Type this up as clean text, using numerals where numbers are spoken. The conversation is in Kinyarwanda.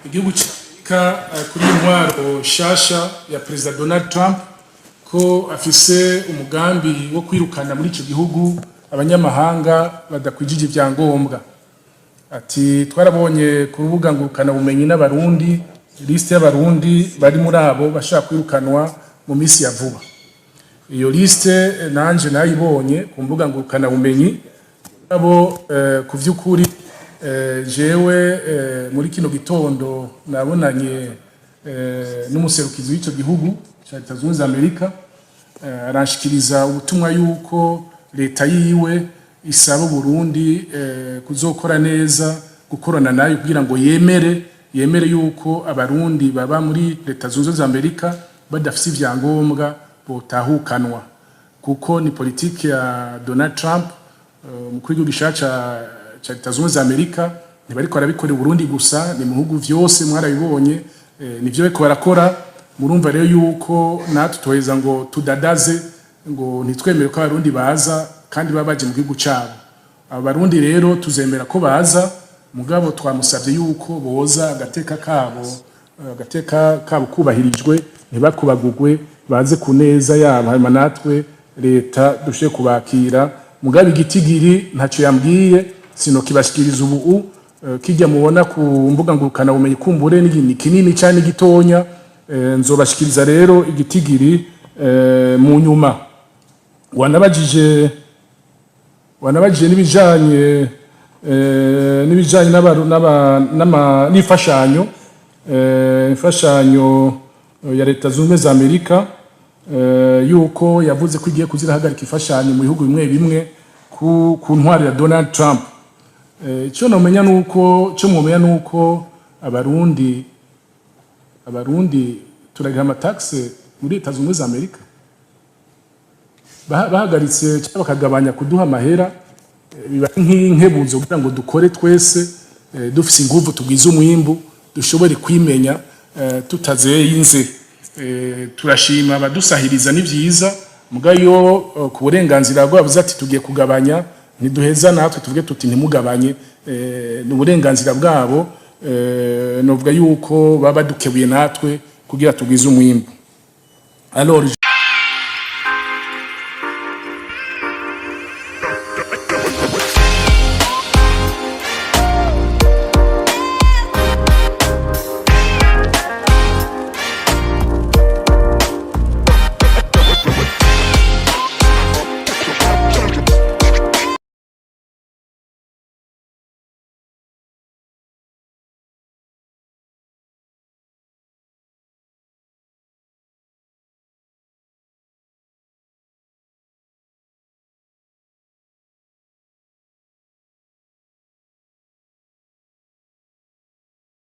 igihugu cy'Amerika kuri intwaro shasha ya President Donald Trump ko afise umugambi wo kwirukana muri icyo gihugu abanyamahanga badakwijije ibyangombwa. Ati twarabonye ku rubuga ngurukana bumenyi n'abarundi liste y'abarundi bari muri abo bashaka kwirukanwa mu minsi ya vuba. Iyo liste nanje nayibonye ku mbuga ngurukana bumenyi abo ku vy'ukuri jewe muri kino gitondo nabonanye n'umuserukizi w'icyo gihugu cya Leta Zunze za Amerika aranshikiriza ubutumwa yuko leta yiwe isaba Burundi kuzokora neza gukorana nayo kugira ngo yemere yuko abarundi baba muri Leta Zunze za Amerika badafise ivyangombwa botahukanwa kuko ni politiki ya Donald Trump umukuru w'igihugu gishaca cha Leta Zunze za Amerika ntibariko barabikora Burundi gusa ni mu bihugu vyose mwarabibonye nivyo bariko barakora. Murumva rero yuko natwe toheza ngo tudadaze ngo ntitwemere ko abarundi baza kandi babaje mu gihugu cyabo. Abarundi rero tuzemera ko baza mugabo twamusavye yuko boza agateka kabo kubahirijwe ntibakubagugwe baze kuneza yabo hanyuma natwe leta dushe kubakira mugabe igitigiri ntaco yambwiye sino kibashikiriza ubu kijya mubona ku mbuga ngurukana bumenyi kumbure ni kinini cyane gitonya nzobashikiriza rero igitigiri mu nyuma. Wanabajije n'ibijanye n'imfashanyo ya Leta Zunze za Amerika yuko yavuze ko igiye kuzirahagarika imfashanyo mu bihugu bimwe ku ntwari ya Donald Trump. Cyo nomenya nuko abarundi turagira amataxe muri Leta Zunze za Amerika bahagaritse cyangwa bakagabanya kuduha amahera biba nk'inkebuzo kugira ngo dukore twese dufise ingufu tugwiza umwimbu dushobore kwimenya tutazeyinze. Turashima abadusahiriza ni byiza mugayo ku burenganzira bwabo ati tugiye kugabanya ntiduheza natwe tuvuge tuti ntimugabanye n'uburenganzira bwabo novuga yuko baba dukebuye natwe kugira tugwize umwimbu. Alors